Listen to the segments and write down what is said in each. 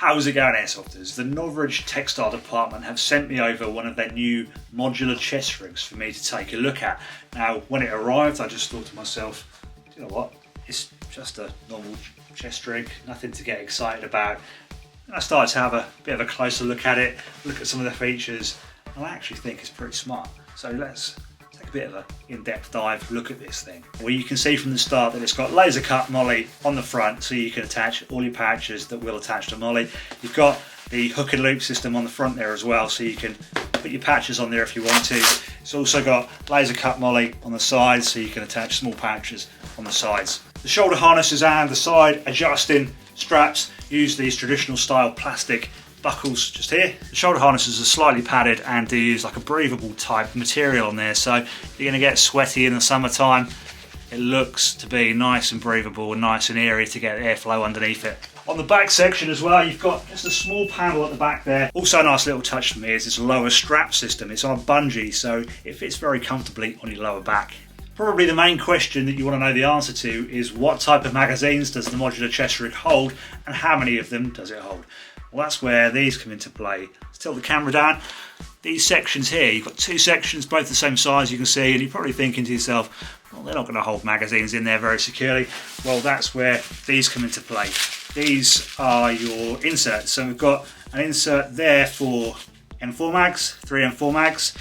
How's it going, Airsofters? The Novritsch Textile department have sent me over one of their new modular chest rigs for me to take a look at. Now, when it arrived, I just thought to myself, you know what, it's just a normal chest rig, nothing to get excited about. And I started to have a bit of a closer look at it, look at some of the features, and I actually think it's pretty smart. So let's take a bit of an in-depth dive look at this thing. Well, you can see from the start that it's got laser cut molly on the front, so you can attach all your pouches that will attach to molly. You've got the hook and loop system on the front there as well, so you can put your patches on there if you want to. It's also got laser cut molly on the sides, so you can attach small pouches on the sides. The shoulder harnesses and the side adjusting straps use these traditional style plastic buckles just here. The shoulder harnesses are slightly padded and do use like a breathable type material on there, so you're going to get sweaty in the summertime. It looks to be nice and breathable and nice and airy to get airflow underneath it. On the back section as well, you've got just a small panel at the back there. Also a nice little touch for me is this lower strap system. It's on a bungee, so it fits very comfortably on your lower back. Probably the main question that you want to know the answer to is what type of magazines does the modular chest rig hold and how many of them does it hold? Well, that's where these come into play. Let's tilt the camera down. These sections here, you've got two sections, both the same size, you can see, and you're probably thinking to yourself, well, they're not going to hold magazines in there very securely. Well, that's where these come into play. These are your inserts. So we've got an insert there for M4 mags, 3 M4 mags.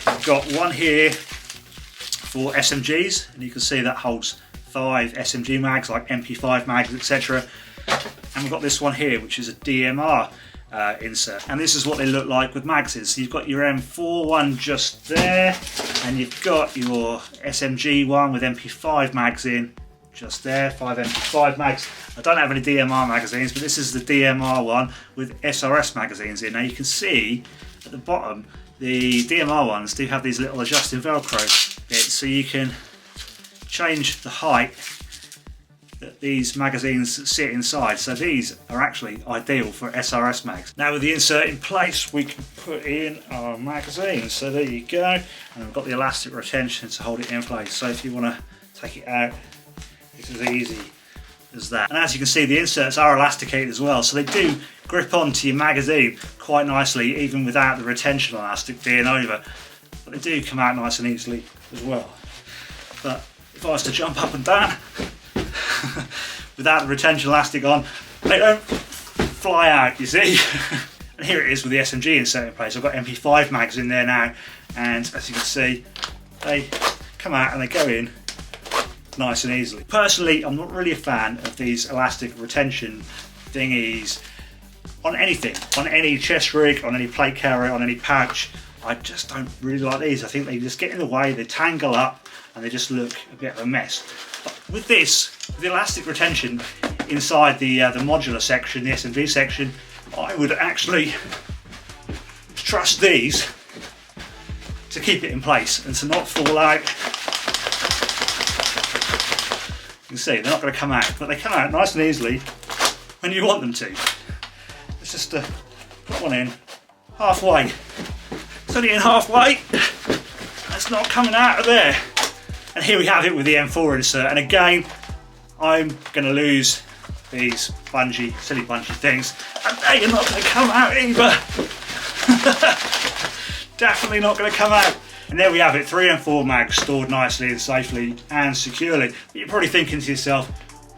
We've got one here for SMGs, and you can see that holds 5 SMG mags, like MP5 mags, etc. And we've got this one here, which is a DMR insert. And this is what they look like with mags. So you've got your M4 one just there, and you've got your SMG one with MP5 mags in just there, 5 MP5 mags. I don't have any DMR magazines, but this is the DMR one with SRS magazines in. Now you can see at the bottom, the DMR ones do have these little adjusting Velcro bits, so you can change the height that these magazines sit inside. So these are actually ideal for SRS mags. Now with the insert in place, we can put in our magazine. So there you go, and we've got the elastic retention to hold it in place. So if you want to take it out, it's as easy as that. And as you can see, the inserts are elasticated as well, so they do grip onto your magazine quite nicely, even without the retention elastic being over. But they do come out nice and easily as well. But if I was to jump up and down without the retention elastic on, they don't fly out, you see. And here it is with the SMG insert in place. I've got MP5 mags in there now, and as you can see, they come out and they go in nice and easily. Personally, I'm not really a fan of these elastic retention thingies on anything, on any chest rig, on any plate carrier, on any pouch. I just don't really like these. I think they just get in the way, they tangle up, and they just look a bit of a mess. But with this, with the elastic retention inside the modular section, the SMG section, I would actually trust these to keep it in place and to not fall out. You can see they're not going to come out, but they come out nice and easily when you want them to. Let's just put one in halfway. It's only in halfway. That's not coming out of there. And here we have it with the M4 insert. And again, I'm going to lose these silly bungee things, and they are not going to come out either. Definitely not going to come out. And there we have it, 3 M4 mags stored nicely and safely and securely. But you're probably thinking to yourself,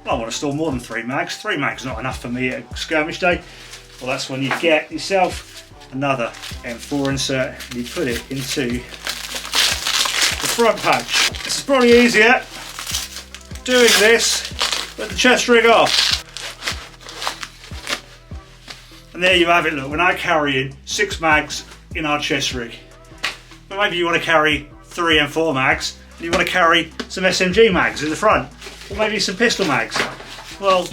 well, I want to store more than 3 mags. 3 mags not enough for me at skirmish day. Well, that's when you get yourself another M4 insert and you put it into the front pouch. This is probably easier doing this with the chest rig off. And there you have it. Look, we're now carrying 6 mags in our chest rig. But maybe you want to carry 3 M4 mags and you want to carry some SMG mags in the front, or maybe some pistol mags. Well,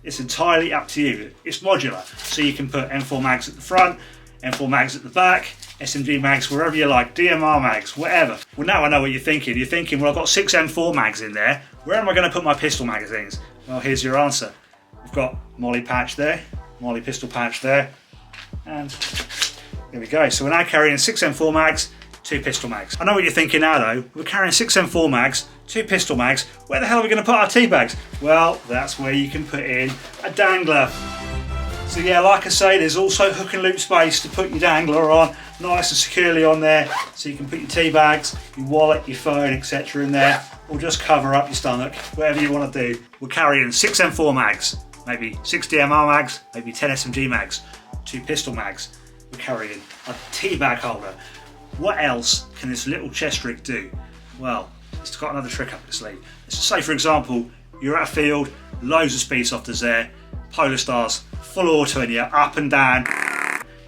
it's entirely up to you. It's modular, so you can put M4 mags at the front, M4 mags at the back, SMG mags wherever you like, DMR mags, whatever. Well, now I know what you're thinking. You're thinking, well, I've got 6 M4 mags in there. Where am I going to put my pistol magazines? Well, here's your answer. We've got molly patch there, molly pistol patch there, and there we go. So we're now carrying 6 M4 mags, 2 pistol mags. I know what you're thinking now though. We're carrying 6 M4 mags, 2 pistol mags. Where the hell are we going to put our tea bags? Well, that's where you can put in a dangler. So yeah, like I say, there's also hook and loop space to put your dangler on, nice and securely on there, so you can put your tea bags, your wallet, your phone, etc. in there, or just cover up your stomach, whatever you want to do. We're carrying 6 M4 mags, maybe 60 MR mags, maybe 10 SMG mags, 2 pistol mags. We're carrying a tea bag holder. What else can this little chest rig do? Well, it's got another trick up its sleeve. Let's just say, for example, you're at a field, loads of speed softers there, Polar Stars, full auto in you, up and down,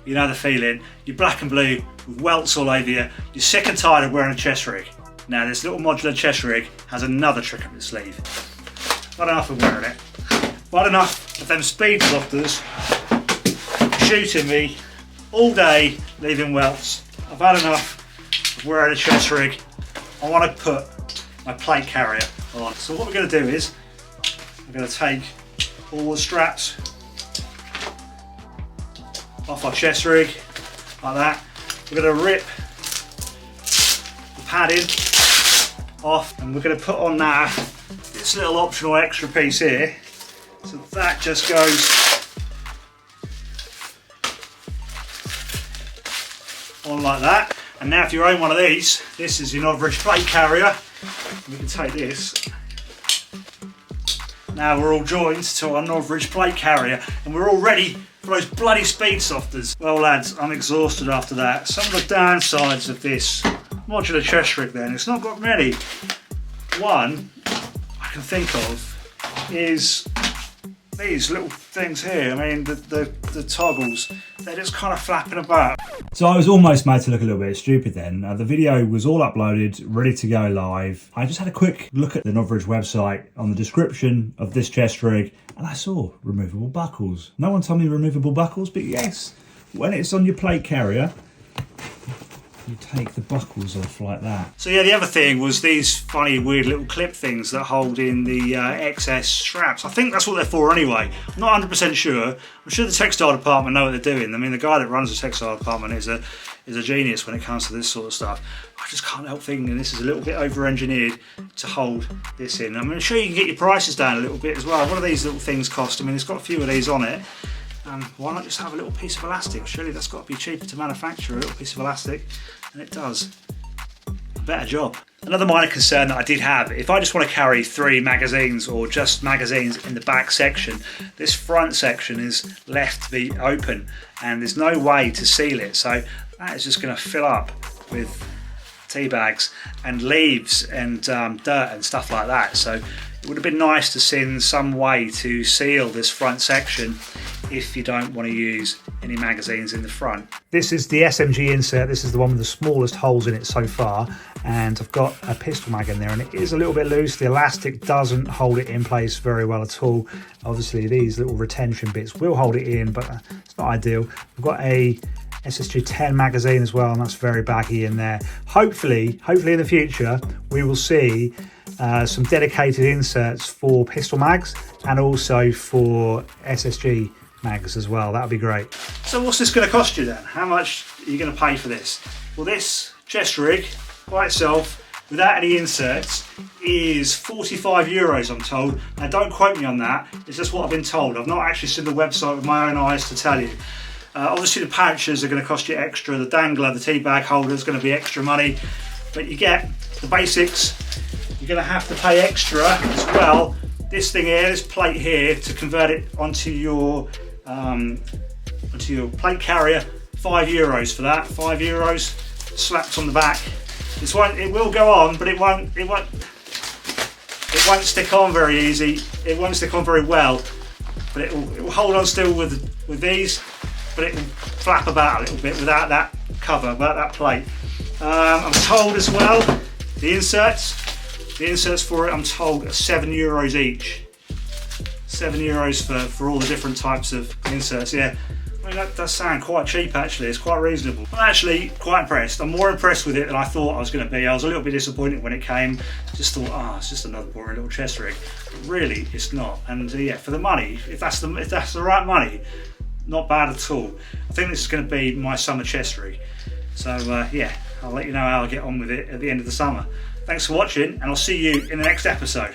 you know the feeling. You're black and blue with welts all over you. You're sick and tired of wearing a chest rig. Now this little modular chest rig has another trick up its sleeve. I've had enough of wearing it. I've had enough of them speed softers shooting me all day, leaving welts. I've had enough of wearing a chest rig. I want to put my plate carrier on. So what we're going to do is, we're going to take all the straps off our chest rig, like that. We're going to rip the padding off, and we're going to put on now this little optional extra piece here. So that just goes on like that. And now if you own one of these, this is your Novritsch plate carrier. We can take this. Now we're all joined to our Novritsch plate carrier, and we're all ready for those bloody speed softers. Well lads, I'm exhausted after that. Some of the downsides of this modular chest rig then, it's not got many. One I can think of is these little things here. I mean, the toggles, they're just kind of flapping about. So I was almost made to look a little bit stupid then. The video was all uploaded, ready to go live. I just had a quick look at the Novritsch website on the description of this chest rig, and I saw removable buckles. No one told me removable buckles, but yes, when it's on your plate carrier, you take the buckles off like that. So yeah, the other thing was these funny weird little clip things that hold in the excess straps. I think that's what they're for anyway. I'm not 100% sure. I'm sure the textile department know what they're doing. I mean, the guy that runs the textile department is a genius when it comes to this sort of stuff. I just can't help thinking this is a little bit over-engineered to hold this in. I'm sure you can get your prices down a little bit as well. What do these little things cost? I mean, it's got a few of these on it. Why not just have a little piece of elastic? Surely that's got to be cheaper to manufacture, a little piece of elastic, and it does a better job. Another minor concern that I did have, if I just want to carry 3 magazines or just magazines in the back section, this front section is left to be open and there's no way to seal it, so that is just going to fill up with tea bags and leaves and dirt and stuff like that. So it would have been nice to see some way to seal this front section if you don't want to use any magazines in the front. This is the SMG insert. This is the one with the smallest holes in it so far, and I've got a pistol mag in there, and it is a little bit loose. The elastic doesn't hold it in place very well at all. Obviously these little retention bits will hold it in, but it's not ideal. I've got a SSG 10 magazine as well, and that's very baggy in there. Hopefully in the future we will see some dedicated inserts for pistol mags and also for SSG mags as well. That would be great. So what's this going to cost you then? How much are you going to pay for this? Well, this chest rig by itself, without any inserts, is 45 euros, I'm told. Now don't quote me on that, it's just what I've been told. I've not actually seen the website with my own eyes to tell you. Obviously the pouches are going to cost you extra, the dangler, the tea bag holder is going to be extra money, but you get the basics. You're going to have to pay extra as well. This thing here, this plate here, to convert it onto your plate carrier, 5 euros for that. 5 euros slapped on the back. This one, it will go on, but it won't stick on very easy. It won't stick on very well, but it will hold on still with these, but it will flap about a little bit without that cover, without that plate. I'm told as well, the inserts for it, I'm told, are 7 euros each. 7 euros for all the different types of inserts. Yeah, I mean, that does sound quite cheap actually. It's quite reasonable. I'm actually quite impressed. I'm more impressed with it than I thought I was going to be. I was a little bit disappointed when it came. Just thought, it's just another boring little chest rig. But really, it's not. And yeah, for the money, if that's the right money, not bad at all. I think this is going to be my summer chest rig. So yeah, I'll let you know how I get on with it at the end of the summer. Thanks for watching, and I'll see you in the next episode.